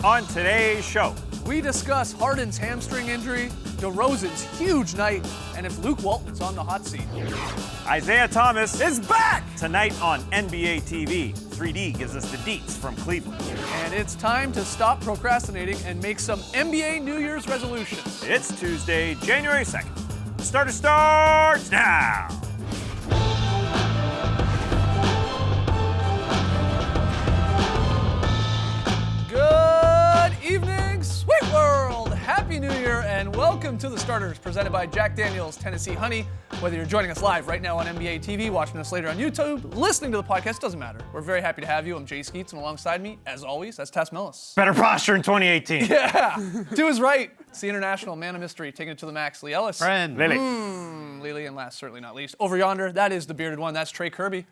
On today's show, we discuss Harden's hamstring injury, DeRozan's huge night, and if Luke Walton's on the hot seat. Isaiah Thomas is back tonight on NBA TV. 3D gives us the deets from Cleveland. And it's time to stop procrastinating and make some NBA New Year's resolutions. It's Tuesday, January 2nd. The starter starts now. Good evening, sweet world! Happy New Year and welcome to The Starters, presented by Jack Daniel's Tennessee Honey. Whether you're joining us live right now on NBA TV, watching us later on YouTube, listening to the podcast, doesn't matter. We're very happy to have you. I'm Jay Skeets, and alongside me, as always, that's Tess Millis. Better posture in 2018. Yeah! To his right, it's the international man of mystery, taking it to the max, Lee Ellis. Friend. Lily. Lily, and last, certainly not least, over yonder, that is the bearded one. That's Trey Kirby.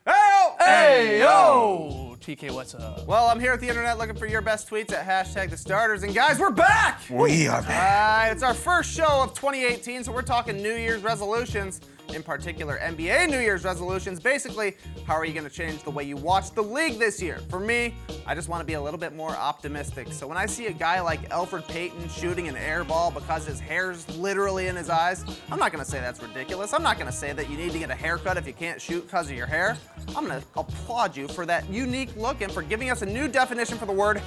Hey, yo! TK, what's up? Well, I'm here at the internet looking for your best tweets at hashtag the starters. And guys, we're back! We are back. It's our first show of 2018, so we're talking New Year's resolutions. In particular, NBA New Year's resolutions. Basically, how are you going to change the way you watch the league this year? For me, I just want to be a little bit more optimistic. So when I see a guy like Elfrid Payton shooting an air ball because his hair's literally in his eyes, I'm not going to say that's ridiculous. I'm not going to say that you need to get a haircut if you can't shoot because of your hair. I'm going to applaud you for that unique look and for giving us a new definition for the word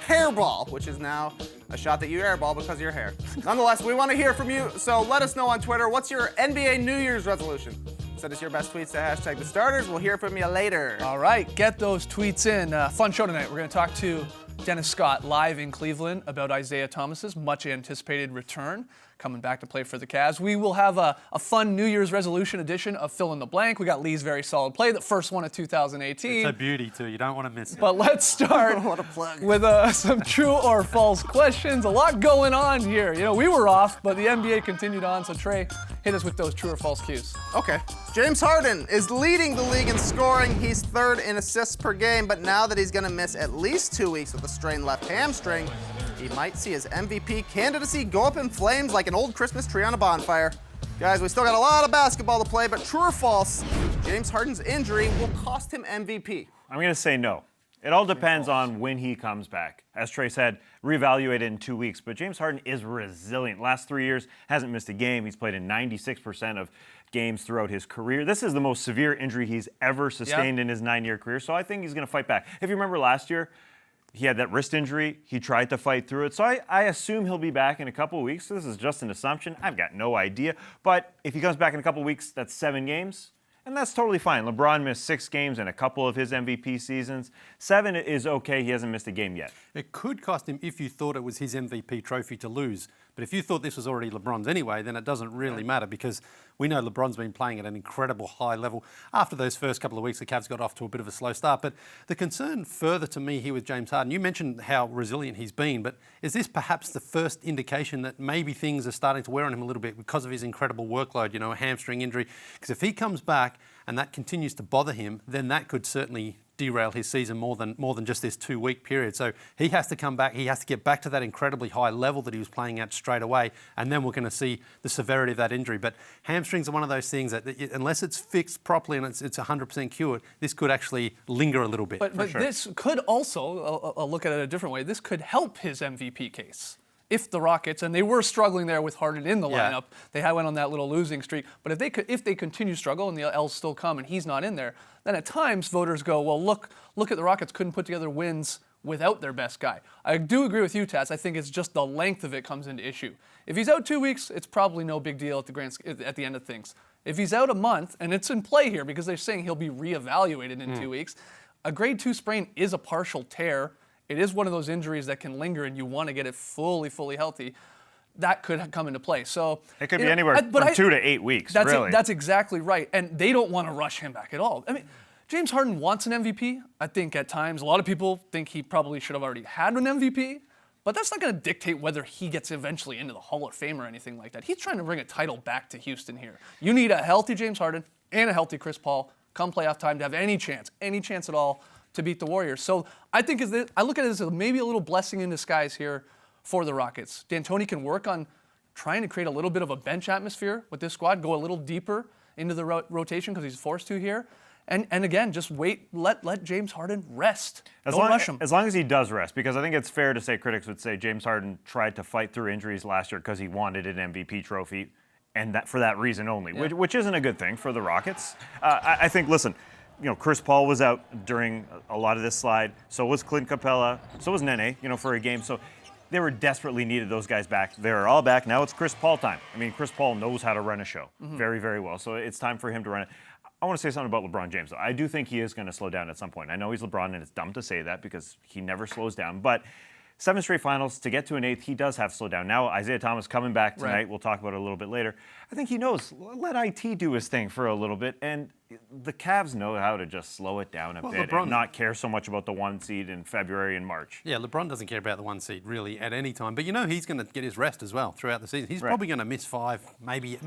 hairball, which is now a shot that you airball because of your hair. Nonetheless, we want to hear from you, so let us know on Twitter. What's your NBA New Year's resolution? Send us your best tweets to hashtag the starters. We'll hear from you later. All right, get those tweets in. Fun show tonight. We're going to talk to Dennis Scott live in Cleveland about Isaiah Thomas's much anticipated return, coming back to play for the Cavs. We will have a fun New Year's resolution edition of Fill in the Blank. We got Lee's very solid play, the first one of 2018. It's a beauty too. You don't want to miss it. But let's start What a plug. with some true or false questions. A lot going on here. You know, we were off, but the NBA continued on. So Trey, hit us with those true or false cues. Okay. James Harden is leading the league in scoring. He's third in assists per game, but now that he's going to miss at least 2 weeks with a strained left hamstring, he might see his MVP candidacy go up in flames like an old Christmas tree on a bonfire. Guys, we still got a lot of basketball to play, but true or false, James Harden's injury will cost him MVP. I'm going to say no. It all depends on when he comes back. As Trey said, reevaluate in 2 weeks. But James Harden is resilient. Last 3 years, hasn't missed a game. He's played in 96% of games throughout his career. This is the most severe injury he's ever sustained in his 9-year career. So I think he's going to fight back. If you remember last year, he had that wrist injury. He tried to fight through it. So I assume he'll be back in a couple of weeks. So this is just an assumption. I've got no idea. But if he comes back in a couple of weeks, that's 7 games. And that's totally fine. LeBron missed 6 games in a couple of his MVP seasons. 7 is okay. He hasn't missed a game yet. It could cost him if you thought it was his MVP trophy to lose. But if you thought this was already LeBron's anyway, then it doesn't really matter because we know LeBron's been playing at an incredible high level. After those first couple of weeks, the Cavs got off to a bit of a slow start. But the concern further to me here with James Harden, you mentioned how resilient he's been, but is this perhaps the first indication that maybe things are starting to wear on him a little bit because of his incredible workload, a hamstring injury? Because if he comes back and that continues to bother him, then that could certainly derail his season more than just this 2-week period. So he has to come back. He has to get back to that incredibly high level that he was playing at straight away, and then we're going to see the severity of that injury. But hamstrings are one of those things that unless it's fixed properly and it's 100% cured, this could actually linger a little bit. But sure. This could also, I'll look at it a different way, this could help his MVP case. If the Rockets, and they were struggling there with Harden in the lineup, they went on that little losing streak. But if they continue to struggle and the L's still come and he's not in there, then at times voters go, well, look at the Rockets couldn't put together wins without their best guy. I do agree with you, Taz. I think it's just the length of it comes into issue. If he's out 2 weeks, it's probably no big deal at the end of things. If he's out a month, and it's in play here because they're saying he'll be reevaluated in 2 weeks, a grade 2 sprain is a partial tear. It is one of those injuries that can linger and you want to get it fully healthy. That could come into play. So It could be anywhere from 2 to 8 weeks, really. That's exactly right. And they don't want to rush him back at all. I mean, James Harden wants an MVP. I think at times a lot of people think he probably should have already had an MVP. But that's not going to dictate whether he gets eventually into the Hall of Fame or anything like that. He's trying to bring a title back to Houston here. You need a healthy James Harden and a healthy Chris Paul come playoff time to have any chance at all to beat the Warriors. So I think I look at it as maybe a little blessing in disguise here for the Rockets. D'Antoni can work on trying to create a little bit of a bench atmosphere with this squad, go a little deeper into the rotation because he's forced to here. And again, just wait, let James Harden rest. As Don't long, rush him. as long as he does rest, because I think it's fair to say critics would say James Harden tried to fight through injuries last year because he wanted an MVP trophy, and that for that reason only, which isn't a good thing for the Rockets. I think, listen, Chris Paul was out during a lot of this slide. So was Clint Capella. So was Nene, for a game. So they were desperately needed those guys back. They're all back. Now it's Chris Paul time. I mean, Chris Paul knows how to run a show very, very well. So it's time for him to run it. I want to say something about LeBron James, though. I do think he is going to slow down at some point. I know he's LeBron, and it's dumb to say that because he never slows down. But 7 straight finals, to get to an 8th, he does have slowed down. Now, Isaiah Thomas coming back tonight. Right. We'll talk about it a little bit later. I think he knows. Let IT do his thing for a little bit. And the Cavs know how to just slow it down a bit and not care so much about the 1 seed in February and March. Yeah, LeBron doesn't care about the 1 seed really at any time. But he's going to get his rest as well throughout the season. He's probably going to miss 5, maybe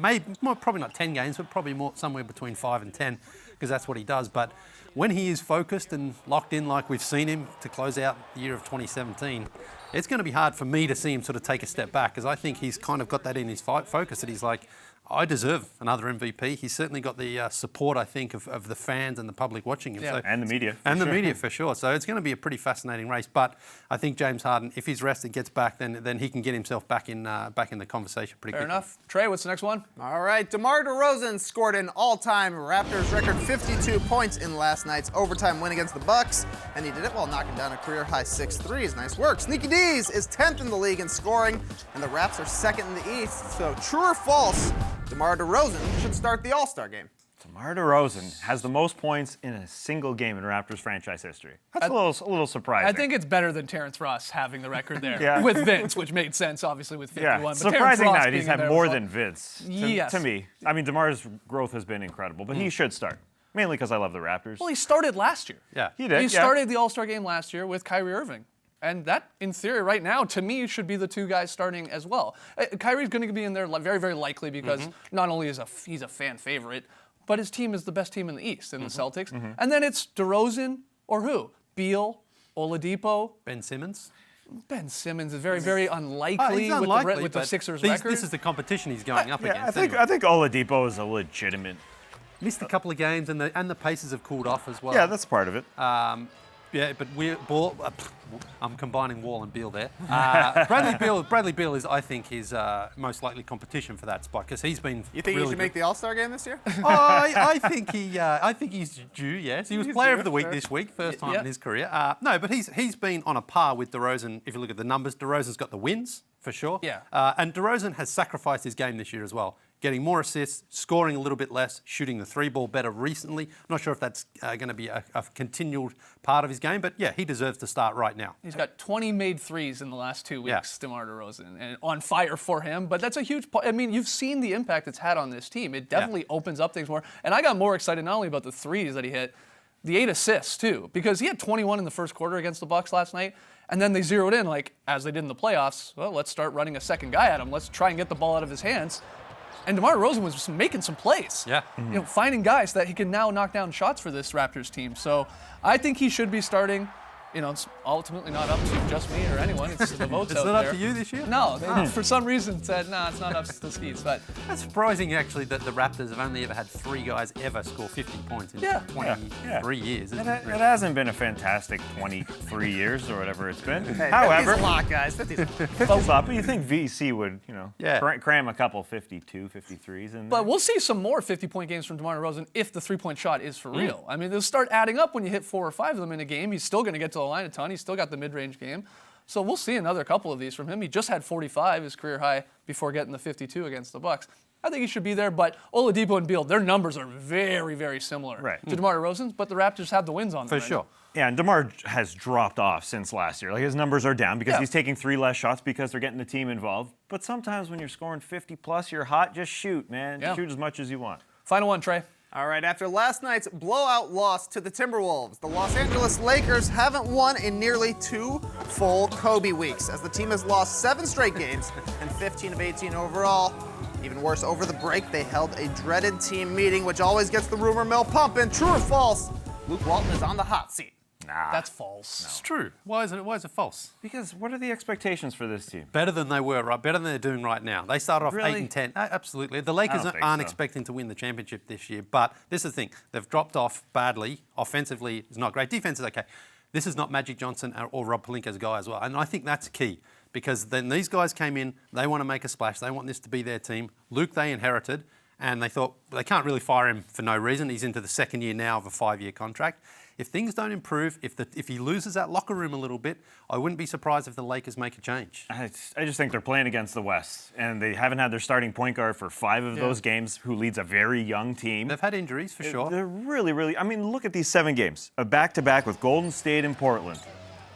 probably not 10 games, but probably more somewhere between 5 and 10 because that's what he does. But when he is focused and locked in like we've seen him to close out the year of 2017, it's going to be hard for me to see him sort of take a step back because I think he's kind of got that in his focus that he's like, I deserve another MVP. He's certainly got the support, I think, of the fans and the public watching him. Yeah. So, And the media. and the media, for sure. So it's going to be a pretty fascinating race. But I think James Harden, if he's rested, gets back, then he can get himself back in the conversation pretty Fair quickly. enough. Trey, what's the next one? All right, DeMar DeRozan scored an all-time Raptors record 52 points in last night's overtime win against the Bucks, and he did it while knocking down a career-high 6 threes. Nice work. Sneaky D's is 10th in the league in scoring, and the Raps are 2nd in the East. So true or false, DeMar DeRozan should start the All-Star game. DeMar DeRozan has the most points in a single game in Raptors franchise history. That's a little surprising. I think it's better than Terrence Ross having the record there Yeah. with Vince, which made sense, obviously, with 51. Yeah, But surprising Terrence Ross night. being He's in had there more was- than Vince. Yes. To me. I mean, DeMar's growth has been incredible, but he should start. Mainly because I love the Raptors. Well, he started last year. Yeah. He did, He yeah. started the All-Star game last year with Kyrie Irving. And that, in theory, right now, to me, should be the 2 guys starting as well. Kyrie's going to be in there very, very likely because not only is he's a fan favorite, but his team is the best team in the East, in the Celtics. And then it's DeRozan or who? Beal, Oladipo. Ben Simmons. Ben Simmons is very, very unlikely, He's unlikely with the but Sixers this record. is the competition he's going up Yeah, against. I anyway. think Oladipo is a legitimate. Missed a couple of games and the paces have cooled off as well. Yeah, that's part of it. Yeah, but I'm combining Wall and Beal there. Bradley Beal is, I think, his most likely competition for that spot because he's been. You think really he should make the All-Star game this year? I think he's due. Yes, he was He's Player due, of the Week sure. this week, first time Yeah. in his career. No, but he's been on a par with DeRozan. If you look at the numbers, DeRozan's got the wins for sure. Yeah. And DeRozan has sacrificed his game this year as well, getting more assists, scoring a little bit less, shooting the 3 ball better recently. Not sure if that's going to be a continual part of his game, but yeah, he deserves to start right now. He's got 20 made threes in the last 2 Yeah. weeks, DeMar DeRozan, and on fire for him. But that's a huge part. I mean, you've seen the impact it's had on this team. It definitely opens up things more. And I got more excited not only about the threes that he hit, the 8 assists too, because he had 21 in the first quarter against the Bucks last night. And then they zeroed in, like, as they did in the playoffs, well, let's start running a second guy at him. Let's try and get the ball out of his hands. And DeMar DeRozan was making some plays. Yeah. Finding guys that he can now knock down shots for this Raptors team. So I think he should be starting. It's ultimately not up to just me or anyone. It's the votes It's out not up there. to you this year? No, they, for some reason said, no, it's not up to the Skeets. But That's surprising, actually, that the Raptors have only ever had 3 guys ever score 50 points in Yeah. 23 years. It, Isn't it it? hasn't been a fantastic 23 years or whatever it's been. Hey, However, 50's a lot, guys. 50's a lot. 50's a lot, but you think VC would, Yeah. cram a couple 52, 53s in there. But we'll see some more 50-point games from DeMar DeRozan if the three-point shot is for real. I mean, they'll start adding up when you hit 4 or 5 of them in a game. He's still going to get to the line a ton. He's still got the mid-range game. So we'll see another couple of these from him. He just had 45, his career high, before getting the 52 against the Bucks. I think he should be there, but Oladipo and Beal, their numbers are very, very similar to DeMar DeRozan's, but the Raptors have the wins on them. For right sure. now. Yeah, and DeMar has dropped off since last year. Like, his numbers are down because Yeah. he's taking 3 less shots because they're getting the team involved. But sometimes when you're scoring 50 plus, you're hot, just shoot, man. Yeah. Shoot as much as you want. Final one, Trey. All right, after last night's blowout loss to the Timberwolves, the Los Angeles Lakers haven't won in nearly 2 full Kobe weeks, as the team has lost 7 straight games and 15 of 18 overall. Even worse, over the break, they held a dreaded team meeting, which always gets the rumor mill pumping. True or false, Luke Walton is on the hot seat. Nah. That's false. It's true. Why is it false? Because what are the expectations for this team? Better than they were, right? Better than they're doing right now. They started off Really? 8 and 10. Absolutely. The Lakers don't think aren't so. expecting to win the championship this year, but this is the thing. They've dropped off badly. Offensively, it's not great. Defense is okay. This is not Magic Johnson or Rob Pelinka's guy as well. And I think that's key because then these guys came in, they want to make a splash. They want this to be their team. Luke, they inherited, and they thought they can't really fire him for no reason. He's into the second year now of a 5-year contract. If things don't improve, if he loses that locker room a little bit, I wouldn't be surprised if the Lakers make a change. I just think they're playing against the West, and they haven't had their starting point guard for 5 of those games, who leads a very young team. They've had injuries for sure. They're really, I mean, look at these 7 games. A back-to-back with Golden State and Portland.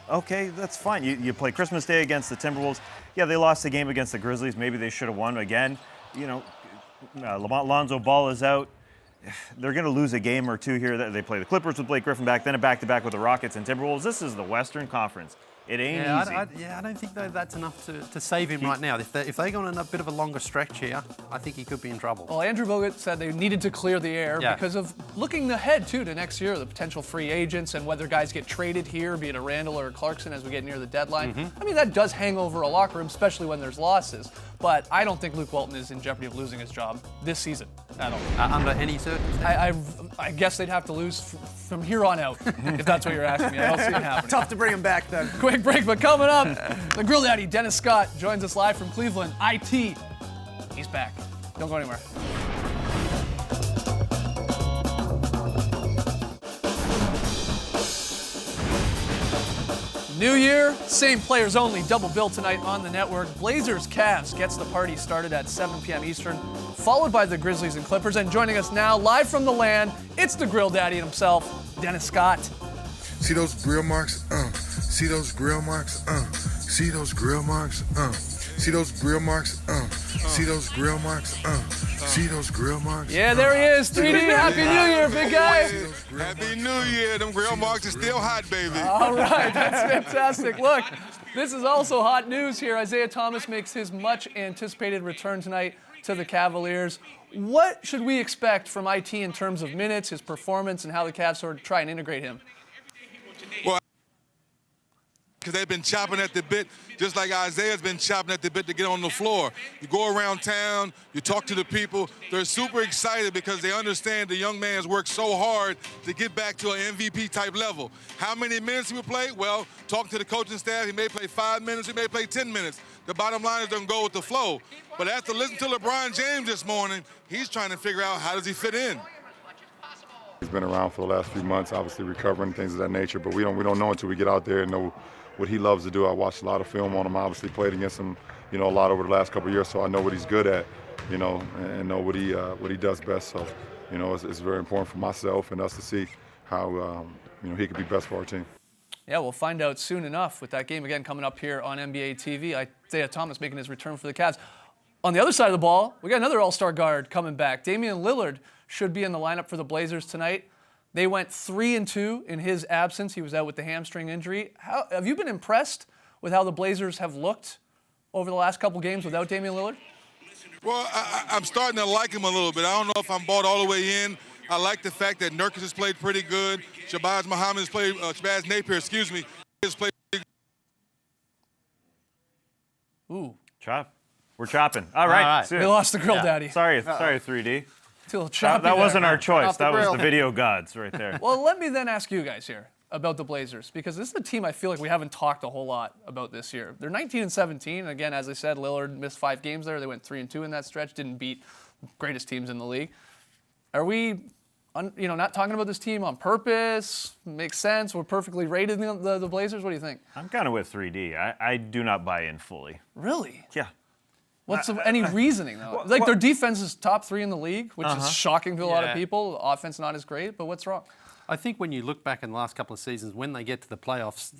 Okay, that's fine. You play Christmas Day against the Timberwolves. Yeah, they lost the game against the Grizzlies. Maybe they should have won again. You know, Lonzo Ball is out. They're going to lose a game or two here. They play the Clippers with Blake Griffin back, then a back-to-back with the Rockets and Timberwolves. This is the Western Conference. It ain't easy. I don't think that's enough to save him right now. If they go on a bit of a longer stretch here, I think he could be in trouble. Well, Andrew Bogut said they needed to clear the air Yeah. because of looking ahead, too, to next year, the potential free agents and whether guys get traded here, be it a Randall or a Clarkson as we get near the deadline. I mean, that does hang over a locker room, especially when there's losses. But I don't think Luke Walton is in jeopardy of losing his job this season at all. Under any circumstances. I guess they'd have to lose from here on out, if that's what you're asking me. I don't see it happening. Tough to bring him back then. Quick break, but coming up, the Grill Daddy, Dennis Scott, joins us live from Cleveland. IT, he's back. Don't go anywhere. New year, same players only, double bill tonight on the network. Blazers Cavs gets the party started at 7 p.m. Eastern, followed by the Grizzlies and Clippers. And joining us now, live from the land, it's the Grill Daddy himself, Dennis Scott. See those grill marks? See those grill marks? See those grill marks? See those grill marks? See those grill marks? See those grill marks? Yeah, there he is. 3D, Happy New Year, big guy. Happy New Year. Them grill marks are still hot, baby. All right, that's fantastic. Look, this is also hot news here. Isaiah Thomas makes his much anticipated return tonight to the Cavaliers. What should we expect from IT in terms of minutes, his performance, and how the Cavs sort of try and integrate him? Well, because they've been chopping at the bit, just like Isaiah's been chopping at the bit to get on the floor. You go around town, you talk to the people. They're super excited because they understand the young man's worked so hard to get back to an MVP-type level. How many minutes he will play? Well, talking to the coaching staff, he may play 5 minutes, he may play 10 minutes. The bottom line is doesn't go with the flow. But after listening to LeBron James this morning, he's trying to figure out how does he fit in. He's been around for the last few months, obviously recovering, things of that nature, but we don't know until we get out there and know what he loves to do. I watched a lot of film on him, obviously played against him, a lot over the last couple of years, so I know what he's good at, and know what he does best. So, it's very important for myself and us to see how, he could be best for our team. Yeah, we'll find out soon enough with that game again coming up here on NBA TV. Isaiah Thomas making his return for the Cavs. On the other side of the ball, we got another all-star guard coming back. Damian Lillard should be in the lineup for the Blazers tonight. They went 3-2 in his absence. He was out with the hamstring injury. Have you been impressed with how the Blazers have looked over the last couple games without Damian Lillard? Well, I'm starting to like him a little bit. I don't know if I'm bought all the way in. I like the fact that Nurkic has played pretty good. Shabazz Napier, has played pretty good. Ooh. Chop. We're chopping. All right. right. See ya. They lost the Grill Daddy. Sorry, 3D. It's a little choppy That there. wasn't our choice. Off the That was grill. the video gods right there. Well, let me then ask you guys here about the Blazers, because this is a team I feel like we haven't talked a whole lot about this year. They're 19-17. Again, as I said, Lillard missed 5 games there. They went 3-2 in that stretch, didn't beat the greatest teams in the league. Are we, not talking about this team on purpose? Makes sense. We're perfectly rated the Blazers. What do you think? I'm kind of with 3D. I do not buy in fully. Really? Yeah. What's any reasoning though? Their defense is top 3 in the league, which is shocking to a lot of Yeah. people. The offense not as great, but what's wrong? I think when you look back in the last couple of seasons, when they get to the playoffs,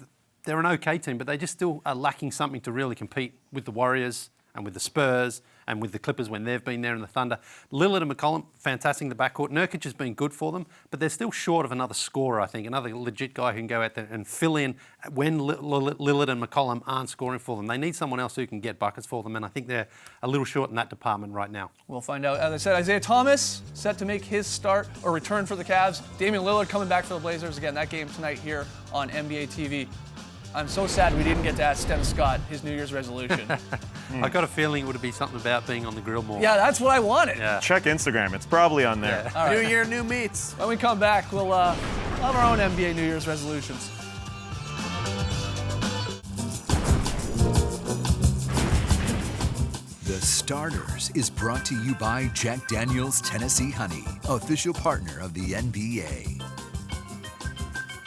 they're an okay team, but they just still are lacking something to really compete with the Warriors and with the Spurs and with the Clippers when they've been there in the Thunder. Lillard and McCollum, fantastic in the backcourt. Nurkic has been good for them, but they're still short of another scorer, I think, another legit guy who can go out there and fill in when Lillard and McCollum aren't scoring for them. They need someone else who can get buckets for them, and I think they're a little short in that department right now. We'll find out. As I said, Isaiah Thomas set to make his start or return for the Cavs. Damian Lillard coming back for the Blazers. Again, that game tonight here on NBA TV. I'm so sad we didn't get to ask Steph Scott his New Year's resolution. I got a feeling it would be something about being on the grill more. Yeah, that's what I wanted. Yeah. Check Instagram. It's probably on there. All right. New year, new meats. When we come back, we'll have our own NBA New Year's resolutions. The Starters is brought to you by Jack Daniel's Tennessee Honey, official partner of the NBA.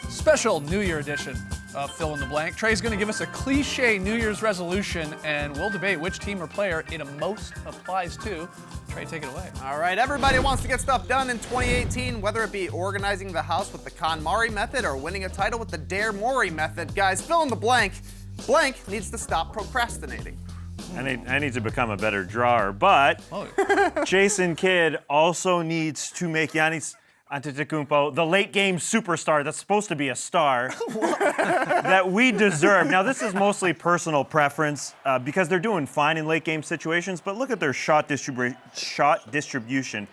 Special New Year edition of Fill in the Blank. Trey's going to give us a cliche New Year's resolution, and we'll debate which team or player it most applies to. Trey, take it away. All right, everybody wants to get stuff done in 2018, whether it be organizing the house with the KonMari method or winning a title with the Dare Morey method. Guys, fill in the blank. Blank needs to stop procrastinating. I need to become a better drawer, but Jason Kidd also needs to make Giannis Antetokounmpo the late game superstar that's supposed to be a star that we deserve. Now, this is mostly personal preference because they're doing fine in late game situations, but look at their shot distribution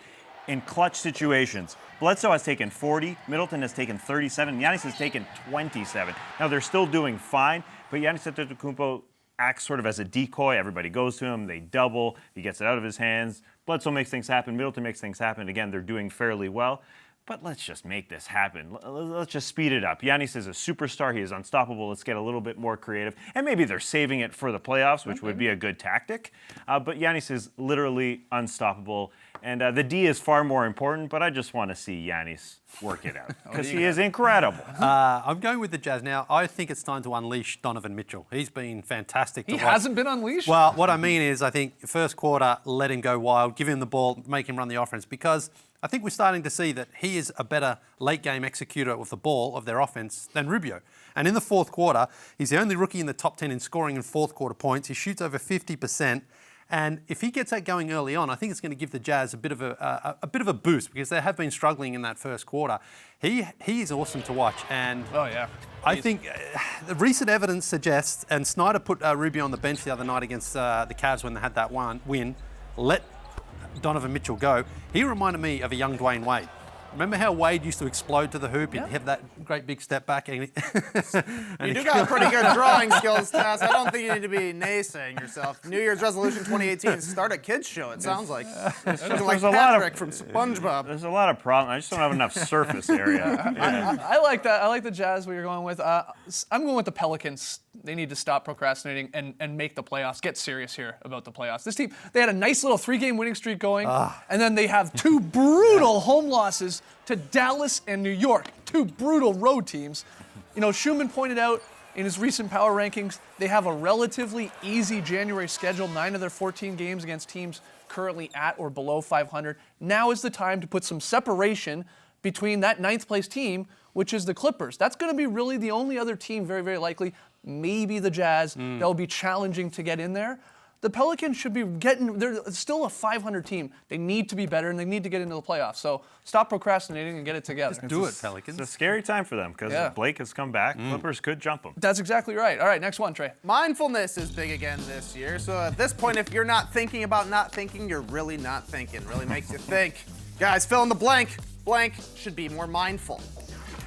in clutch situations. Bledsoe has taken 40, Middleton has taken 37, Giannis has taken 27. Now, they're still doing fine, but Giannis Antetokounmpo acts sort of as a decoy. Everybody goes to him, they double, he gets it out of his hands. Bledsoe makes things happen, Middleton makes things happen. Again, they're doing fairly well. But let's just make this happen. Let's just speed it up. Giannis is a superstar. He is unstoppable. Let's get a little bit more creative. And maybe they're saving it for the playoffs, which would be a good tactic. But Giannis is literally unstoppable. And the D is far more important, but I just want to see Giannis work it out because he is incredible. I'm going with the Jazz now. I think it's time to unleash Donovan Mitchell. He's been fantastic. He hasn't been unleashed? Well, what I mean is I think first quarter, let him go wild, give him the ball, make him run the offense, because I think we're starting to see that he is a better late game executor of the ball, of their offense, than Rubio. And in the fourth quarter, he's the only rookie in the top 10 in scoring in fourth quarter points. He shoots over 50%. And if he gets that going early on, I think it's going to give the Jazz a bit of a boost because they have been struggling in that first quarter. He is awesome to watch, and I think the recent evidence suggests, and Snyder put Rubio on the bench the other night against the Cavs when they had that win. Let Donovan Mitchell go. He reminded me of a young Dwayne Wade. Remember how Wade used to explode to the hoop? He'd have that great big step back. And you do got pretty good drawing skills, Taz. I don't think you need to be naysaying yourself. New Year's resolution 2018, start a kids show, it sounds like. Looking like Patrick from SpongeBob. There's a lot of problems. I just don't have enough surface area. I like that. I like the Jazz, what you're going with. I'm going with the Pelicans. They need to stop procrastinating and make the playoffs. Get serious here about the playoffs. This team, they had a nice little 3-game winning streak going, and then they have 2 brutal home losses to Dallas and New York. 2 brutal road teams. You know, Schumann pointed out in his recent power rankings, they have a relatively easy January schedule, 9 of their 14 games against teams currently at or below 500. Now is the time to put some separation between that 9th place team, which is the Clippers. That's going to be really the only other team, very, very likely, maybe the Jazz, that will be challenging to get in there. The Pelicans should be they're still a 500 team. They need to be better, and they need to get into the playoffs. So stop procrastinating and get it together. do it, Pelicans. It's a scary time for them because Blake has come back. Clippers could jump him. That's exactly right. All right, next one, Trey. Mindfulness is big again this year. So at this point, if you're not thinking about not thinking, you're really not thinking. Really makes you think. Guys, fill in the blank. Blank should be more mindful.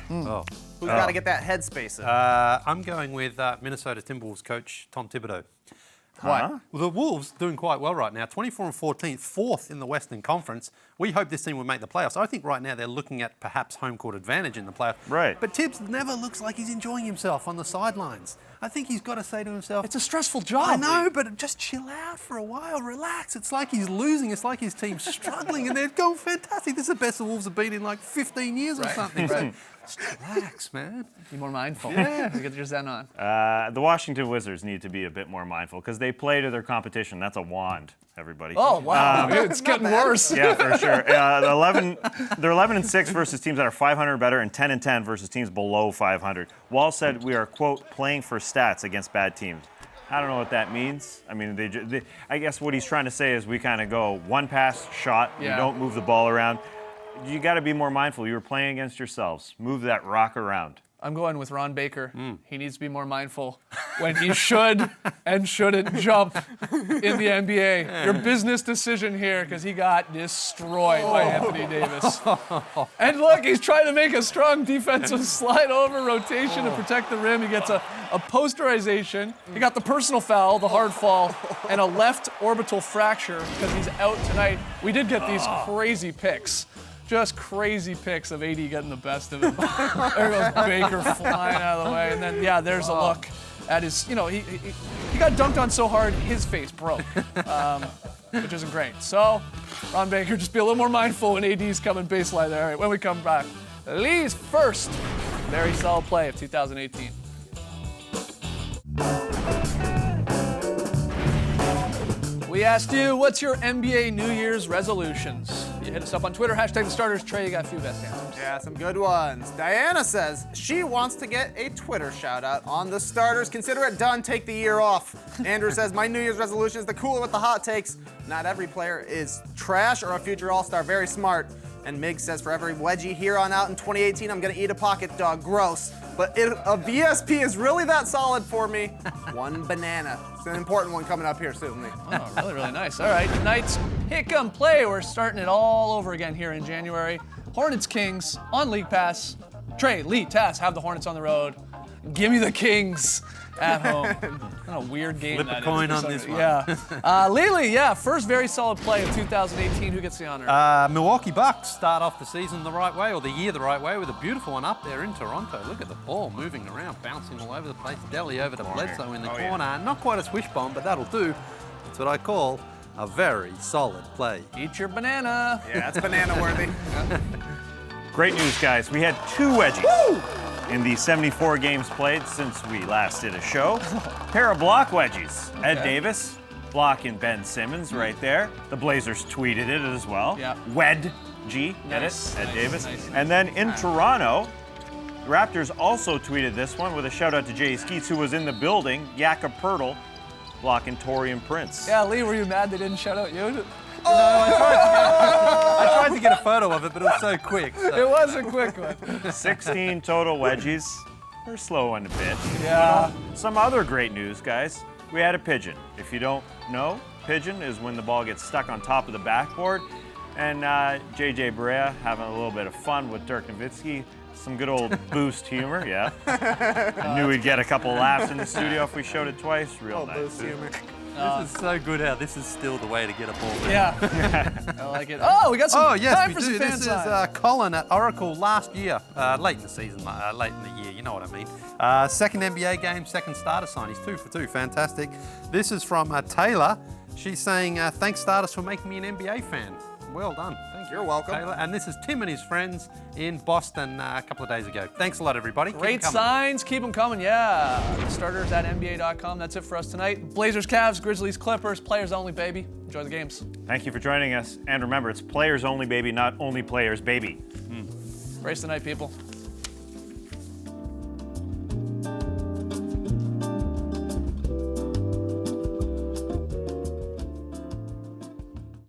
Who's got to get that headspace in? I'm going with Minnesota Timberwolves coach Tom Thibodeau. Why? Well, the Wolves doing quite well right now, 24 and 14, 4th in the Western Conference. We hope this team will make the playoffs. I think right now they're looking at perhaps home court advantage in the playoffs. Right. But Tibbs never looks like he's enjoying himself on the sidelines. I think he's got to say to himself, It's a stressful job. I know, but just chill out for a while, relax. It's like he's losing. It's like his team's struggling, and they're going fantastic. This is the best the Wolves have been in like 15 years or something. So just relax, man. Be more mindful. Get your zen on. The Washington Wizards need to be a bit more mindful because they play to their competition. That's a wand, everybody. Oh, wow. It's getting worse. Yeah, for sure. They're 11-6 versus teams that are 500 or better, and 10-10 versus teams below 500. Wall said we are, quote, playing for stats against bad teams. I don't know what that means. I mean, I guess what he's trying to say is we kind of go one pass, shot, you don't move the ball around. You got to be more mindful. You were playing against yourselves. Move that rock around. I'm going with Ron Baker. He needs to be more mindful when he should and shouldn't jump in the NBA. Your business decision here, because he got destroyed by Anthony Davis. And look, he's trying to make a strong defensive slide over rotation to protect the rim. He gets a posterization. He got the personal foul, the hard fall, and a left orbital fracture because he's out tonight. We did get these crazy picks. Just crazy picks of AD getting the best of him. There goes Baker flying out of the way. And then, there's a look at his, he got dunked on so hard, his face broke, which isn't great. So, Ron Baker, just be a little more mindful when AD's coming baseline there. All right, when we come back, Lee's first very solid play of 2018. We asked you, what's your NBA New Year's resolutions? You hit us up on Twitter, #TheStarters. Trey, you got a few best answers. Yeah, some good ones. Diana says she wants to get a Twitter shout out on the starters. Consider it done. Take the year off. Andrew says my New Year's resolution is to cool it with the hot takes. Not every player is trash or a future All-Star. Very smart. And Mig says for every wedgie here on out in 2018, I'm gonna eat a pocket dog. Gross. But a VSP is really that solid for me. One banana. It's an important one coming up here soon. Oh, really, really nice. All right, tonight's Pick 'em Play. We're starting it all over again here in January. Hornets Kings on League Pass. Trey, Lee, Tass have the Hornets on the road. Give me the Kings at home. What a weird game Flip that a coin is. on this one. Yeah. Lily, first very solid play of 2018. Who gets the honor? Milwaukee Bucks start off the season the right way, or the year the right way, with a beautiful one up there in Toronto. Look at the ball moving around, bouncing all over the place. Delhi over to Bledsoe in the corner. Not quite a swish bomb, but that'll do. That's what I call a very solid play. Eat your banana. Yeah, that's banana worthy. Great news, guys. We had 2 wedgies in the 74 games played since we last did a show. Pair of block wedgies. Ed Davis blocking Ben Simmons right there. The Blazers tweeted it as well. Yeah. Wed G, get Nice, it? Ed nice, Davis. nice. And then in Toronto, the Raptors also tweeted this one with a shout out to Jay Skeets, who was in the building. Jakob Poeltl blocking Taurean Prince. Yeah, Lee, were you mad they didn't shout out you? I tried to get a photo of it, but it was so quick. So. It was a quick one. 16 total wedgies. We're slow on the pitch. Yeah. Some other great news, guys. We had a pigeon. If you don't know, pigeon is when the ball gets stuck on top of the backboard. And JJ Barea having a little bit of fun with Dirk Nowitzki. Some good old boost humor, yeah. I knew we'd get a couple laughs in the studio if we showed it twice. Real nice. Boost humor. This is so good how this is still the way to get a ball back. Yeah. I like it. Oh, we got some Oh, yes, time we for do. some fan This is time. Colin at Oracle last year, late in the season, late in the year, you know what I mean. Second NBA game, second starter sign. He's 2 for 2, fantastic. This is from Taylor. She's saying, thanks, starters, for making me an NBA fan. Well done. Thank you. You're welcome. Taylor. And this is Tim and his friends in Boston a couple of days ago. Thanks a lot, everybody. Keep Great 'em coming. signs, keep them coming, yeah. Starters at NBA.com. That's it for us tonight. Blazers, Cavs, Grizzlies, Clippers, players only, baby. Enjoy the games. Thank you for joining us. And remember, it's players only, baby, not only players, baby. Race tonight, people.